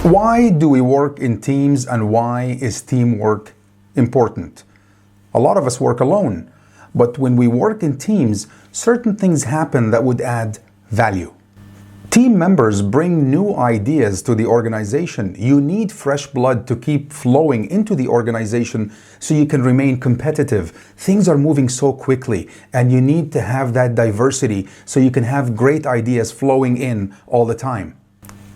Why do we work in teams, and why is teamwork important? A lot of us work alone, but when we work in teams, certain things happen that would add value. Team members bring new ideas to the organization. You need fresh blood to keep flowing into the organization so you can remain competitive. Things are moving so quickly, and you need to have that diversity so you can have great ideas flowing in all the time.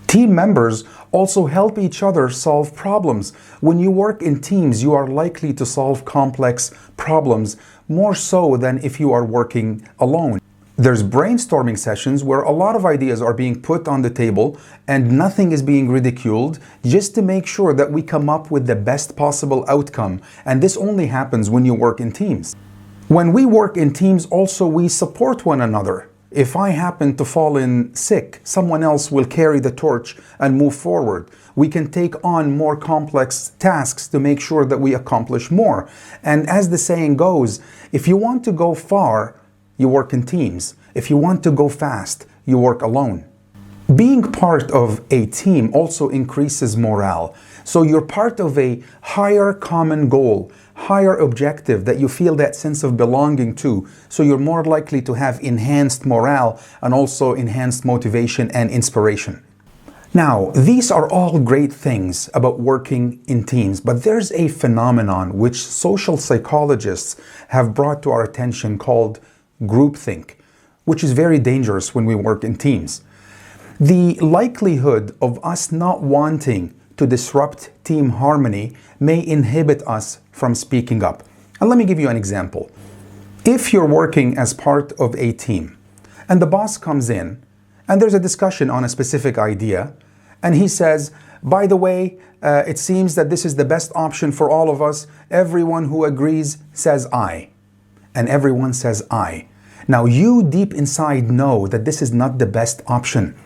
Team members also help each other solve problems. When you work in teams, you are likely to solve complex problems more so than if you are working alone. There's brainstorming sessions where a lot of ideas are being put on the table and nothing is being ridiculed, just to make sure that we come up with the best possible outcome. And this only happens when you work in teams. When we work in teams also, we support one another. If I happen to fall in sick, someone else will carry the torch and move forward. We can take on more complex tasks to make sure that we accomplish more. And as the saying goes, if you want to go far, you work in teams. If you want to go fast, you work alone. Being part of a team also increases morale. So you're part of a higher common goal, higher objective that you feel that sense of belonging to. So you're more likely to have enhanced morale and also enhanced motivation and inspiration. Now, these are all great things about working in teams, but there's a phenomenon which social psychologists have brought to our attention called groupthink, which is very dangerous when we work in teams. The likelihood of us not wanting to disrupt team harmony may inhibit us from speaking up. And let me give you an example. If you're working as part of a team and the boss comes in and there's a discussion on a specific idea and he says, by the way, it seems that this is the best option for all of us. Everyone who agrees says aye. And everyone says aye. Now you deep inside know that this is not the best option.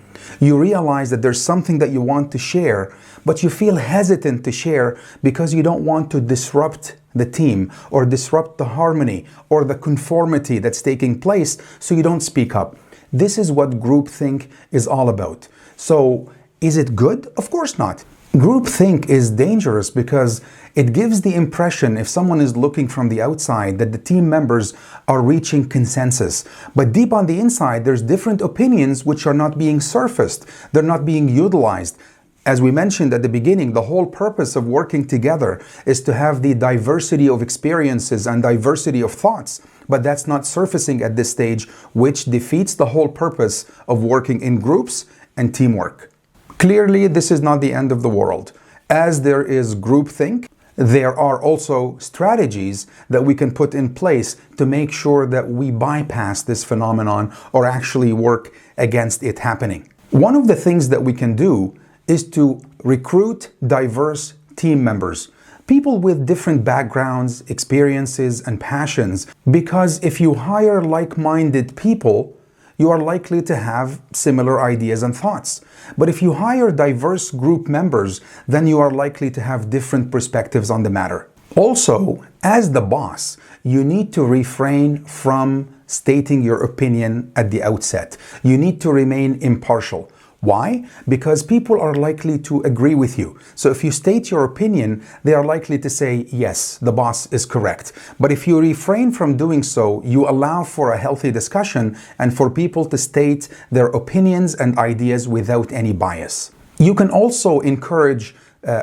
You realize that there's something that you want to share, but you feel hesitant to share because you don't want to disrupt the team or disrupt the harmony or the conformity that's taking place, so you don't speak up. This is what groupthink is all about. So is it good? Of course not. Groupthink is dangerous because it gives the impression, if someone is looking from the outside, that the team members are reaching consensus. But deep on the inside, there's different opinions which are not being surfaced. They're not being utilized. As we mentioned at the beginning, the whole purpose of working together is to have the diversity of experiences and diversity of thoughts. But that's not surfacing at this stage, which defeats the whole purpose of working in groups and teamwork. Clearly, this is not the end of the world. As there is groupthink, there are also strategies that we can put in place to make sure that we bypass this phenomenon or actually work against it happening. One of the things that we can do is to recruit diverse team members, people with different backgrounds, experiences, and passions, because if you hire like-minded people, you are likely to have similar ideas and thoughts. But if you hire diverse group members, then you are likely to have different perspectives on the matter. Also, as the boss, you need to refrain from stating your opinion at the outset. You need to remain impartial. Why? Because people are likely to agree with you. So if you state your opinion, they are likely to say, yes, the boss is correct. But if you refrain from doing so, you allow for a healthy discussion and for people to state their opinions and ideas without any bias. You can also encourage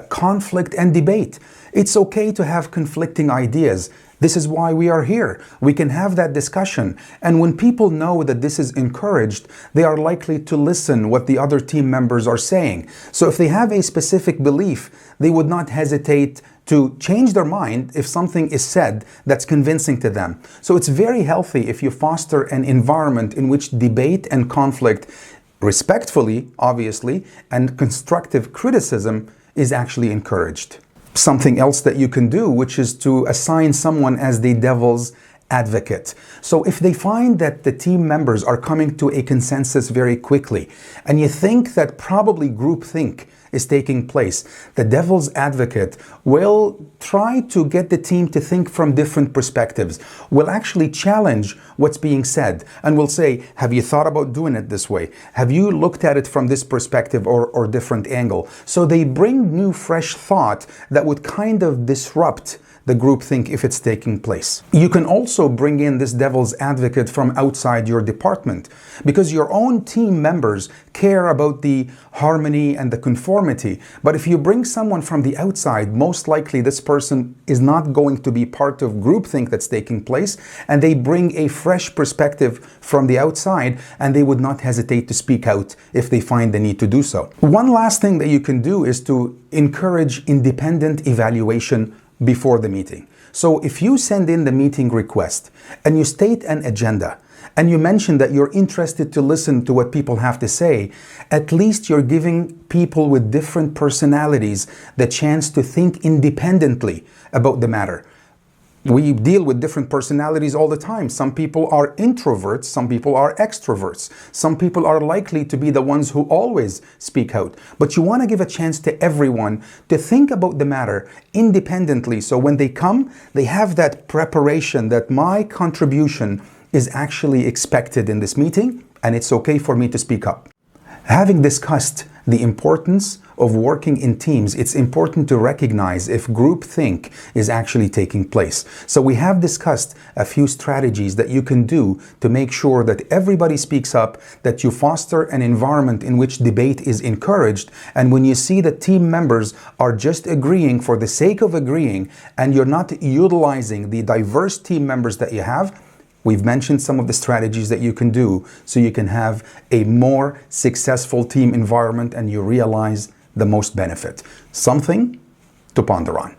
conflict and debate. It's okay to have conflicting ideas. This is why we are here. We can have that discussion. And when people know that this is encouraged, they are likely to listen what the other team members are saying. So if they have a specific belief, they would not hesitate to change their mind if something is said that's convincing to them. So it's very healthy if you foster an environment in which debate and conflict, respectfully, obviously, and constructive criticism is actually encouraged. Something else that you can do, which is to assign someone as the devil's advocate. So if they find that the team members are coming to a consensus very quickly, and you think that probably groupthink is taking place, the devil's advocate will try to get the team to think from different perspectives, will actually challenge what's being said, and will say, have you thought about doing it this way? Have you looked at it from this perspective or different angle? So they bring new, fresh thought that would kind of disrupt the groupthink if it's taking place. You can also bring in this devil's advocate from outside your department, because your own team members care about the harmony and the conformity. But if you bring someone from the outside, most likely this person is not going to be part of groupthink that's taking place, and they bring a fresh perspective from the outside, and they would not hesitate to speak out if they find the need to do so. One last thing that you can do is to encourage independent evaluation before the meeting. So if you send in the meeting request and you state an agenda and you mention that you're interested to listen to what people have to say, at least you're giving people with different personalities the chance to think independently about the matter. We deal with different personalities all the time. Some people are introverts, some people are extroverts. Some people are likely to be the ones who always speak out. But you want to give a chance to everyone to think about the matter independently. So when they come, they have that preparation that my contribution is actually expected in this meeting, and it's okay for me to speak up. Having discussed the importance of working in teams, it's important to recognize if groupthink is actually taking place. So we have discussed a few strategies that you can do to make sure that everybody speaks up, that you foster an environment in which debate is encouraged, and when you see that team members are just agreeing for the sake of agreeing and you're not utilizing the diverse team members that you have, we've mentioned some of the strategies that you can do so you can have a more successful team environment and you realize the most benefit. Something to ponder on.